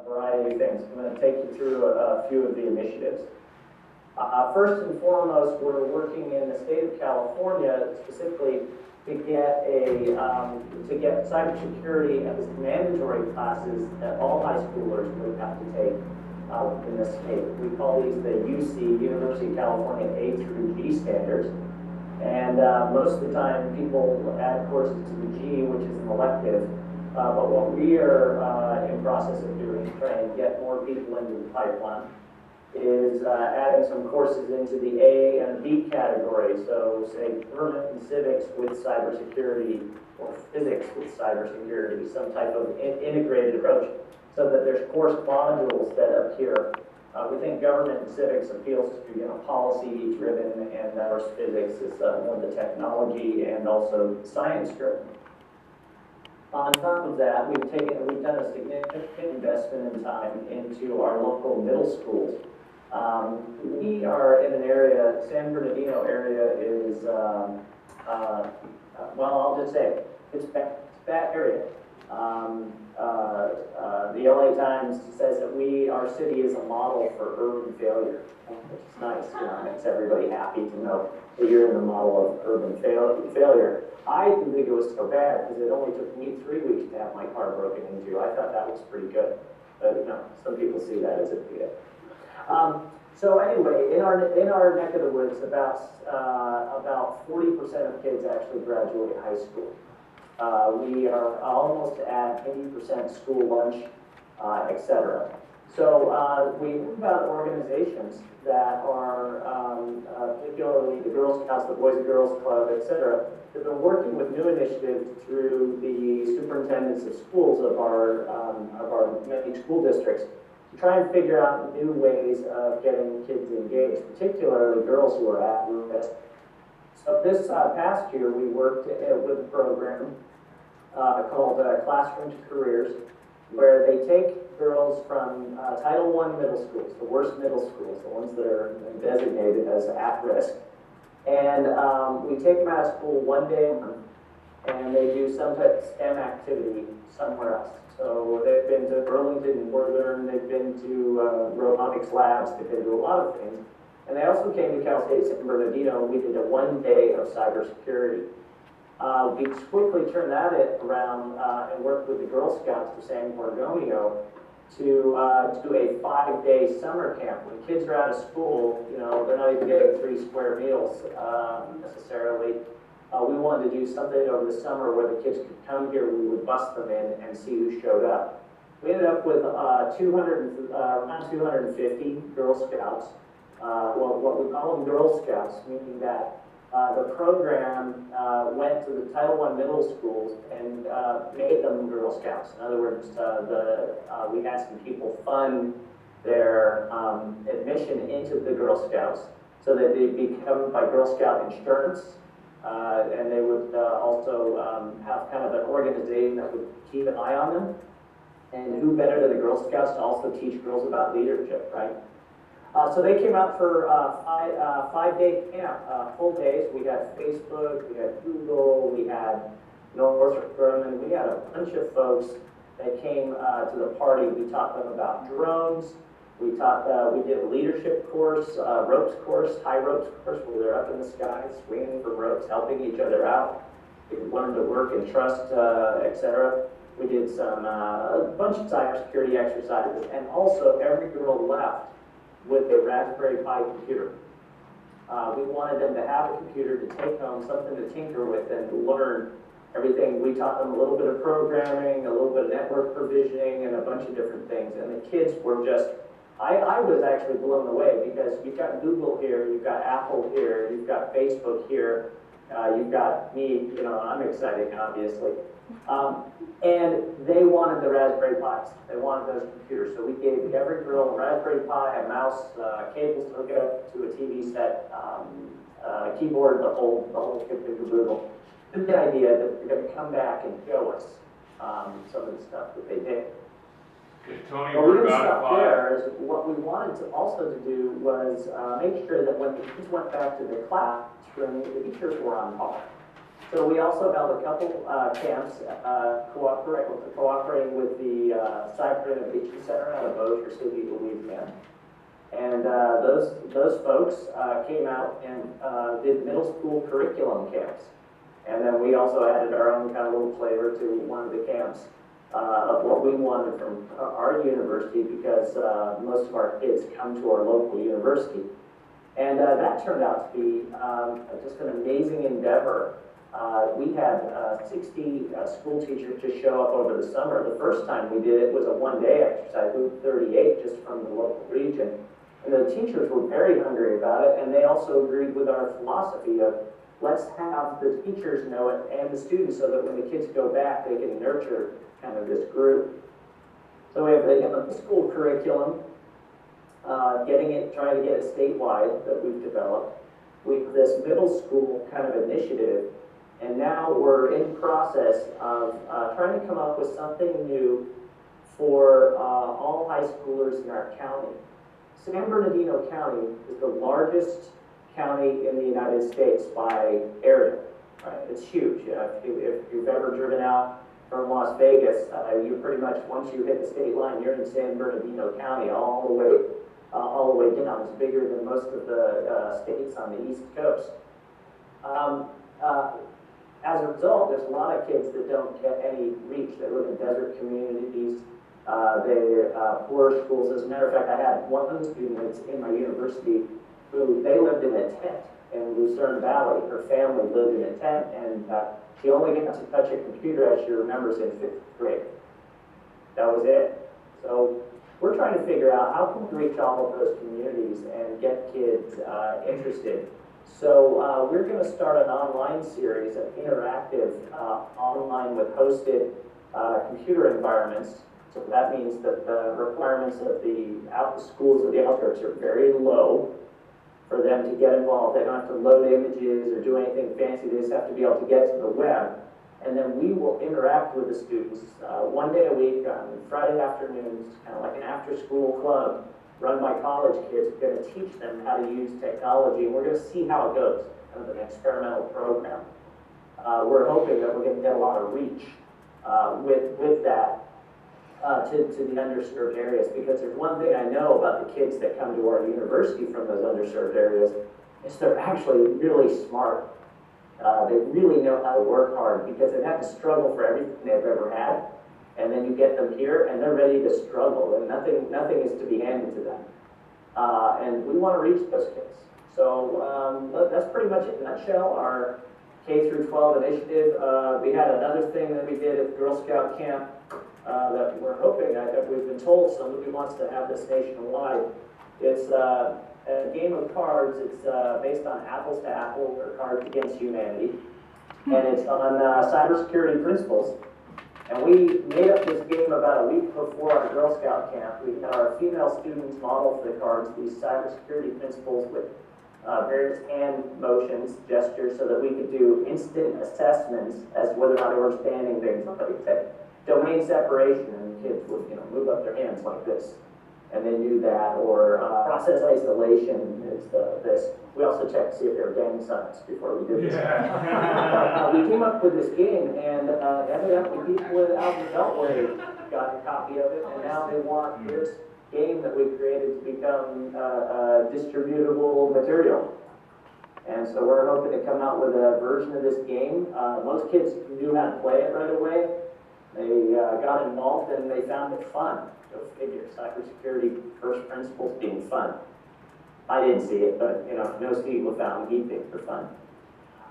variety of things. I'm going to take you through a few of the initiatives. First and foremost, we're working in the state of California specifically to get cybersecurity as mandatory classes that all high schoolers would have to take in the state. We call these the UC, University of California A through G standards. And most of the time, people add courses to the G, which is an elective. But what we are in process of doing, trying to get more people into the pipeline, is adding some courses into the A and B category. So say government and civics with cybersecurity, or physics with cybersecurity, some type of integrated approach, so that there's course modules that appear. We think government and civics appeals to policy driven, and of course physics is more the technology and also science driven. On top of that, we've done a significant investment in time into our local middle schools. We are in an area, San Bernardino area is, well, I'll just say, it's a bad area. The LA Times says that our city is a model for urban failure, which is nice, makes everybody happy to know that you're in the model of urban failure. I didn't think it was so bad because it only took me 3 weeks to have my car broken into. I thought that was pretty good, but some people see that as a big deal. So anyway, in our neck of the woods, about 40% of kids actually graduate high school. We are almost at 80% school lunch, etc. So we move about organizations that are, particularly the Girl Scouts, the Boys and Girls Club, etc., that have been working with new initiatives through the superintendents of schools of our many school districts to try and figure out new ways of getting kids engaged, particularly girls who are at risk. So this past year, we worked with a program called Classroom to Careers, where they take girls from Title I middle schools, the worst middle schools, the ones that are designated as at risk, and we take them out of school one day a month, and they do some type of STEM activity somewhere else. So they've been to Burlington, Northern, they've been to robotics labs, they've been to a lot of things. And they also came to Cal State San Bernardino. We did a 1 day of cybersecurity. We quickly turned that around and worked with the Girl Scouts of San Gorgonio to do a 5-day summer camp. When kids are out of school, they're not even getting 3 square meals necessarily. We wanted to do something over the summer where the kids could come here, we would bus them in and see who showed up. We ended up with around 250 Girl Scouts. Well, what we call them Girl Scouts, meaning that the program went to the Title I middle schools and made them Girl Scouts. In other words, we had some people fund their admission into the Girl Scouts so that they'd be covered by Girl Scout insurance. And they would also have kind of an organization that would keep an eye on them. And who better than the Girl Scouts to also teach girls about leadership, right? So they came out for 5-day camp, full days. We had Facebook, we had Google, we had Northrop Grumman. We had a bunch of folks that came to the party. We taught them about drones. We did a leadership course, ropes course, high ropes course, where they're up in the sky, swinging from ropes, helping each other out. We learned to work and trust, etc. We did a bunch of cybersecurity exercises, and also every girl left with a Raspberry Pi computer. We wanted them to have a computer to take home, something to tinker with and to learn everything. We taught them a little bit of programming, a little bit of network provisioning, and a bunch of different things. And the kids were just, I was actually blown away because you've got Google here, you've got Apple here, you've got Facebook here, you've got me, I'm excited, obviously. And they wanted the Raspberry Pis. They wanted those computers. So we gave every girl a Raspberry Pi, a mouse, cables to hook it up to a TV set, keyboard, the whole kit and caboodle. With the idea that they're going to come back and show us some of the stuff that they did. Tony, But we we're didn't about stop 5. there. What we wanted to also do was make sure that when the kids went back to the classroom, the teachers were on par. So we also held a couple camps cooperating with the Cyber Innovation Center out of Bossier City, Louisiana. And those folks came out and did middle school curriculum camps. And then we also added our own kind of little flavor to one of the camps of what we wanted from our university, because most of our kids come to our local university. And that turned out to be just an amazing endeavor. We had 60 school teachers just show up over the summer. The first time we did it was a one-day exercise. We moved 38 just from the local region. And the teachers were very hungry about it, and they also agreed with our philosophy of let's have the teachers know it and the students, so that when the kids go back, they can nurture kind of this group. So we have the school curriculum, trying to get it statewide that we've developed. We have this middle school kind of initiative, and now we're in process of trying to come up with something new for all high schoolers in our county. San Bernardino County is the largest county in the United States by area. Right? It's huge. If you've ever driven out from Las Vegas, you pretty much, once you hit the state line, you're in San Bernardino County all the way down. It's bigger than most of the states on the East Coast. As a result, there's a lot of kids that don't get any reach. They live in desert communities. They're poor schools. As a matter of fact, I had one student that's in my university who, they lived in a tent in Lucerne Valley. Her family lived in a tent, and she only got to touch a computer, as she remembers, in 5th grade. That was it. So we're trying to figure out how can we reach all of those communities and get kids interested. So we're going to start an online series of interactive online with hosted computer environments. So that means that the requirements of the schools of the outskirts are very low for them to get involved. They don't have to load images or do anything fancy. They just have to be able to get to the web. And then we will interact with the students one day a week on Friday afternoons, kind of like an after-school club run by college kids. We're going to teach them how to use technology, and we're going to see how it goes, kind of an experimental program. We're hoping that we're going to get a lot of reach with that to the underserved areas, because there's one thing I know about the kids that come to our university from those underserved areas is they're actually really smart. They really know how to work hard, because they've had to struggle for everything they've ever had. And then you get them here, and they're ready to struggle, and nothing is to be handed to them. And we want to reach those kids. So that's pretty much it in a nutshell, our K through 12 initiative. We had another thing that we did at the Girl Scout camp that we're hoping, that we've been told somebody wants to have this nationwide. It's a game of cards. It's based on Apples to Apples, or Cards Against Humanity. And it's on cybersecurity principles. And we made up this game about a week before our Girl Scout camp. We had our female students model for the cards these cybersecurity principles with various hand motions, gestures, so that we could do instant assessments as whether or not they were understanding things. Like domain separation, and kids would move up their hands like this, and they knew that. Or process isolation is this. We also checked to see if there were gang signs before we did this. Yeah. We came up with this game, and evidently people out in the Beltway got a copy of it, and now they want this game that we created to become distributable material. And so we're hoping to come out with a version of this game. Most kids knew how to play it right away. They got involved, and they found it fun. Go figure, cybersecurity first principles being fun. I didn't see it, but no Steve found he thinks they're fun.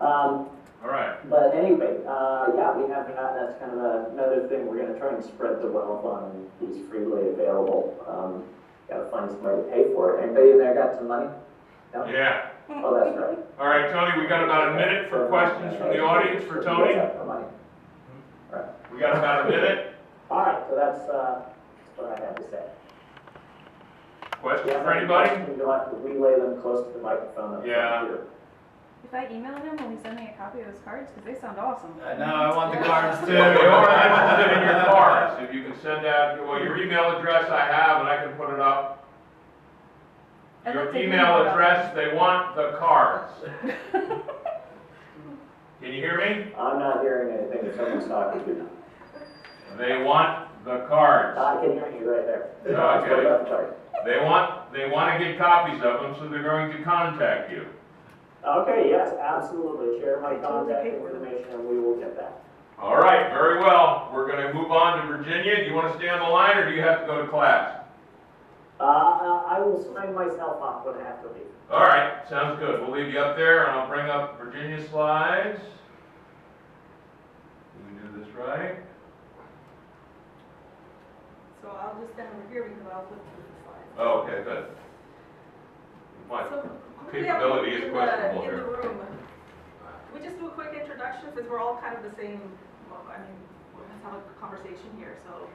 All right. But anyway, yeah, we have that. That's kind of another thing. We're going to try and spread the wealth on these freely available. Got to find somebody to pay for it. Anybody in there got some money? No? Yeah. Oh, that's right. All right, Tony, we got about a minute for questions from the audience for Tony. Money. Right. We got about a minute. All right, so that's what I had to say. Questions for anybody? You'll have to relay them close to the microphone. Yeah. If I email him, will he send me a copy of his cards? Because they sound awesome. No, I want the cards too. They are interested in your cards. If you can send out, well, your email address I have, and I can put it up. Your email address, they want the cards. Can you hear me? I'm not hearing anything if someone's talking to you. They want The cards. I can hear you right there. Okay. What about the card? They want to get copies of them, so they're going to contact you. Okay, yes, absolutely. Share my I totally contact paid for them. information and we will get that. All right, very well. We're going to move on to Virginia. Do you want to stay on the line, or do you have to go to class? I will sign myself up when I have to leave. All right, sounds good. We'll leave you up there, and I'll bring up Virginia slides. Did we do this right? So I'll just stand over here because I'll flip through the slides. Oh, okay, good. My So, who do we have capability is in questionable in the here. room? Can we just do a quick introduction, since we're all kind of the same, well, I mean, let's have a conversation here, so.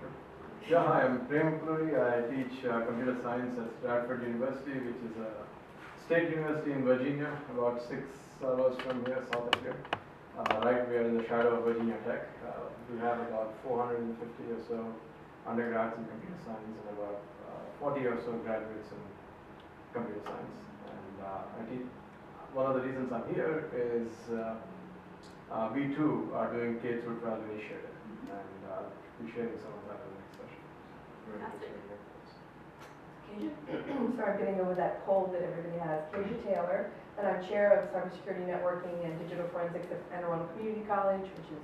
Yeah, hi, I'm Prem Puri. I teach computer science at Stratford University, which is a state university in Virginia, about 6 hours from here, south of here. Right, we are in the shadow of Virginia Tech. We have about 450 or so undergrads in computer science and about 40 or so graduates in computer science. And I teach. One of the reasons I'm here is we too are doing K through 12 initiative, and we'll be sharing some of that in the next session. Fantastic. Sorry, I'm getting over that cold that everybody has. Kasia Taylor, and I'm chair of cybersecurity networking and digital forensics at Anne Arundel Community College, which is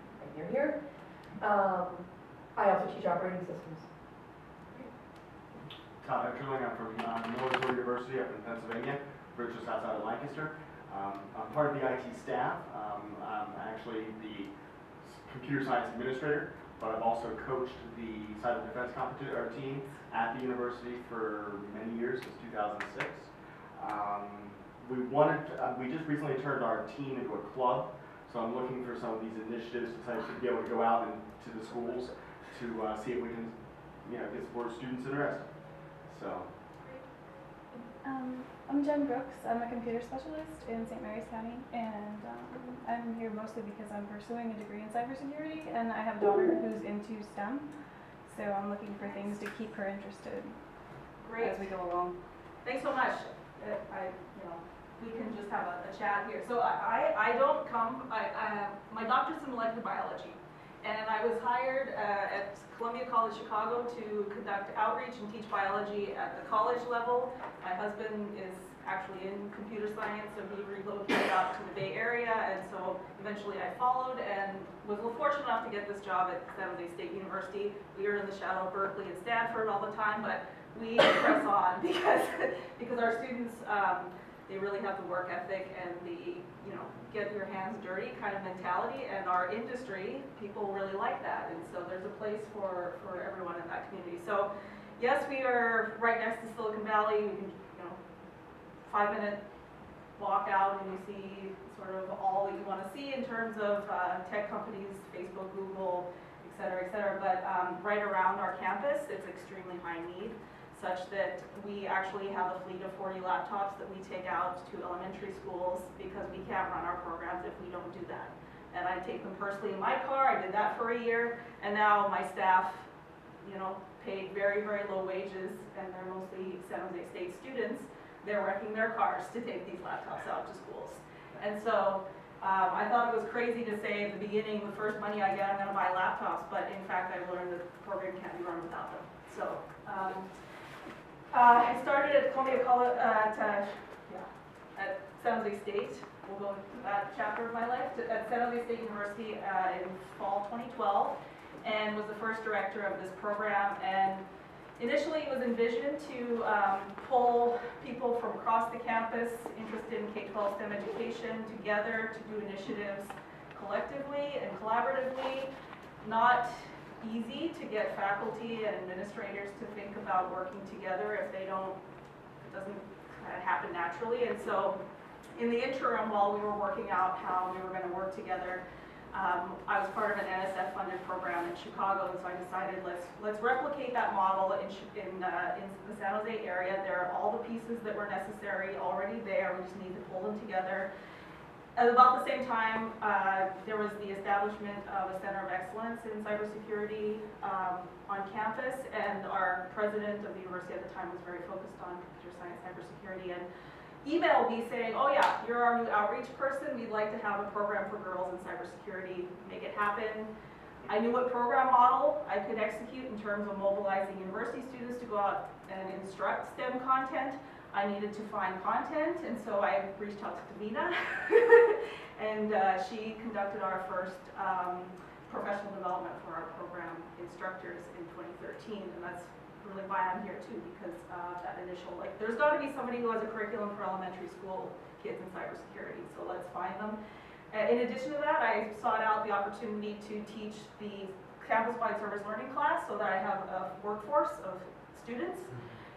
right near here. I also teach operating systems. Todd Eckerling, I'm from Military University up in Pennsylvania. We're just outside of Lancaster. I'm part of the IT staff. I'm actually the computer science administrator, but I've also coached the cyber defense team at the university for many years, since 2006. We just recently turned our team into a club, so I'm looking for some of these initiatives to be able to go out into the schools to see if we can, get more students interested. So. I'm Jen Brooks. I'm a computer specialist in St. Mary's County, and I'm here mostly because I'm pursuing a degree in cybersecurity, and I have a daughter who's into STEM, so I'm looking for things to keep her interested Great. as we go along. Thanks so much. We can just have a chat here. So I don't come, my doctor's in molecular biology, and I was hired at Columbia College Chicago to conduct outreach and teach biology at the college level. My husband is actually in computer science, so he relocated out to the Bay Area, and so eventually I followed and was fortunate enough to get this job at San Jose State University. We are in the shadow of Berkeley and Stanford all the time, but we press on because our students, they really have the work ethic and the, get your hands dirty kind of mentality, and our industry, people really like that, and so there's a place for everyone in that community. So yes, we are right next to Silicon Valley. We can, 5-minute walk out and you see sort of all that you want to see in terms of tech companies, Facebook, Google, et cetera, but right around our campus, it's extremely high need, such that we actually have a fleet of 40 laptops that we take out to elementary schools because we can't run our programs if we don't do that. And I take them personally in my car. I did that for a year, and now my staff, paid very, very low wages, and they're mostly San Jose State students. They're wrecking their cars to take these laptops out to schools. And so I thought it was crazy to say at the beginning, the first money I get, I'm going to buy laptops, but in fact I learned that the program can't be run without them. So I started at Columbia College, at San Jose State. We'll go into that chapter of my life, at San Jose State University in fall 2012, and was the first director of this program. And initially it was envisioned to pull people from across the campus interested in K-12 STEM education together to do initiatives collectively and collaboratively. Not easy to get faculty and administrators to think about working together if it doesn't happen naturally. And so in the interim, while we were working out how we were going to work together, I was part of an NSF-funded program in Chicago, and so I decided let's replicate that model in the San Jose area. There are all the pieces that were necessary already there. We just need to pull them together. At about the same time, there was the establishment of a Center of Excellence in Cybersecurity on campus, and our president of the university at the time was very focused on computer science, cybersecurity, and emailed me saying, oh yeah, you're our new outreach person. We'd like to have a program for girls in cybersecurity, make it happen. I knew what program model I could execute in terms of mobilizing university students to go out and instruct STEM content. I needed to find content, and so I reached out to Davina, and she conducted our first professional development for our program instructors in 2013, and that's really why I'm here too, because that initial, like, there's got to be somebody who has a curriculum for elementary school kids in cybersecurity, so let's find them. In addition to that, I sought out the opportunity to teach the campus-wide service learning class so that I have a workforce of students.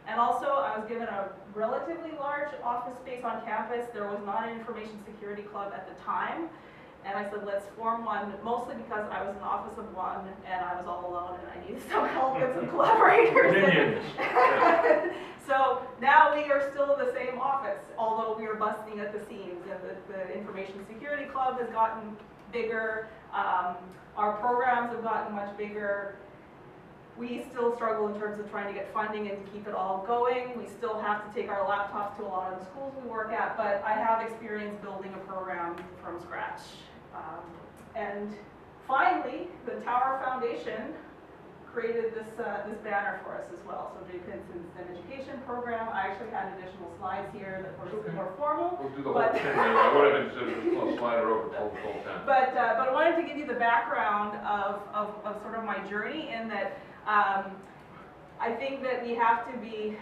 And also, I was given a relatively large office space on campus. There was not an information security club at the time. And I said, let's form one, mostly because I was in the office of one and I was all alone and I needed some help and some collaborators. Minions. So now we are still in the same office, although we are busting at the seams, and the Information Security Club has gotten bigger, our programs have gotten much bigger. We still struggle in terms of trying to get funding and to keep it all going. We still have to take our laptops to a lot of the schools we work at, but I have experience building a program from scratch. And finally, the Tower Foundation created this banner for us as well. So Jay Pinson's STEM education program. I actually had additional slides here that were more formal. We'll do the whole thing. I would have been a slider over the whole time. But I wanted to give you the background of sort of my journey in that I think that we have to be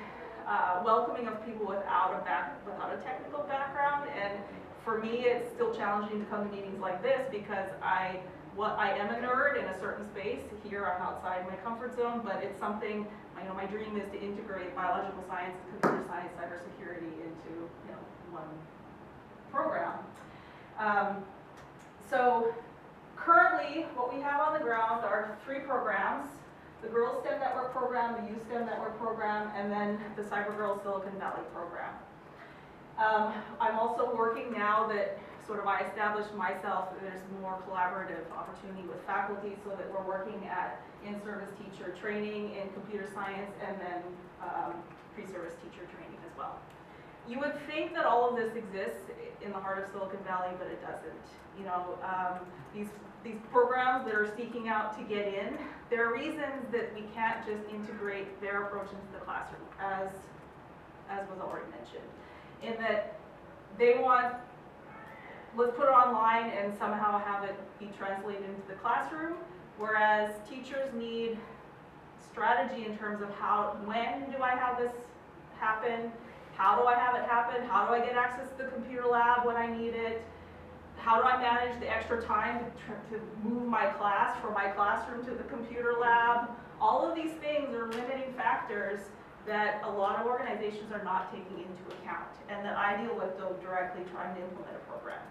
welcoming of people without a technical background. And for me, it's still challenging to come to meetings like this because I am a nerd in a certain space. Here, I'm outside my comfort zone, but it's something, my dream is to integrate biological science, computer science, cybersecurity into, one program. So currently, what we have on the ground are 3 programs: the Girls STEM Network program, the Youth STEM Network program, and then the Cyber Girls Silicon Valley program. I'm also working now that sort of I established myself, there's more collaborative opportunity with faculty so that we're working at in-service teacher training in computer science and then pre-service teacher training as well. You would think that all of this exists in the heart of Silicon Valley, but it doesn't. These programs that are seeking out to get in, there are reasons that we can't just integrate their approach into the classroom, as was already mentioned, in that they want, let's put it online and somehow have it be translated into the classroom, whereas teachers need strategy in terms of when do I have this happen, how do I have it happen, how do I get access to the computer lab when I need it, how do I manage the extra time to move my class from my classroom to the computer lab. All of these things are limiting factors that a lot of organizations are not taking into account and that I deal with though directly trying to implement a program.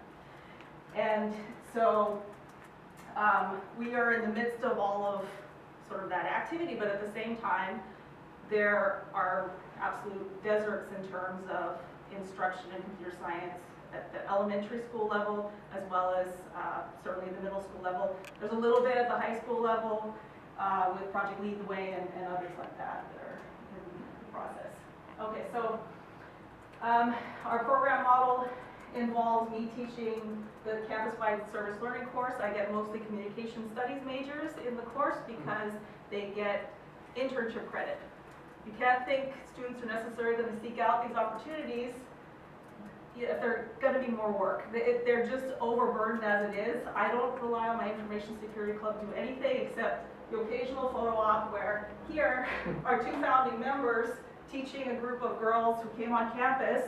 And so we are in the midst of all of sort of that activity, but at the same time, there are absolute deserts in terms of instruction in computer science at the elementary school level, as well as certainly the middle school level. There's a little bit at the high school level with Project Lead the Way and others like that are in the process. Okay, so our program model involves me teaching the campus-wide service learning course. I get mostly communication studies majors in the course because they get internship credit. You can't think students are necessarily going to seek out these opportunities if they're going to be more work. They're just overburdened as it is. I don't rely on my information security club to do anything except the occasional photo op where here are 2 founding members teaching a group of girls who came on campus.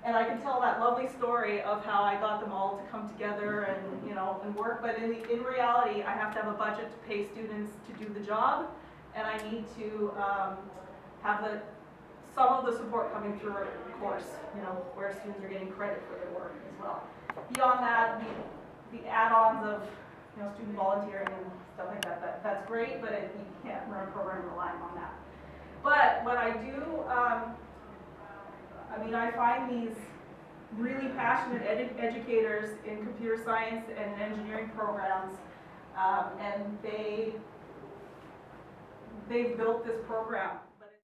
And I can tell that lovely story of how I got them all to come together and and work. But in reality, I have to have a budget to pay students to do the job, and I need to have some of the support coming through our course. Where students are getting credit for their work as well. Beyond that, the add-ons of student volunteering and stuff like that. That's great, but you can't run a program relying on that. But what I do. I find these really passionate educators in computer science and engineering programs, and they've built this program.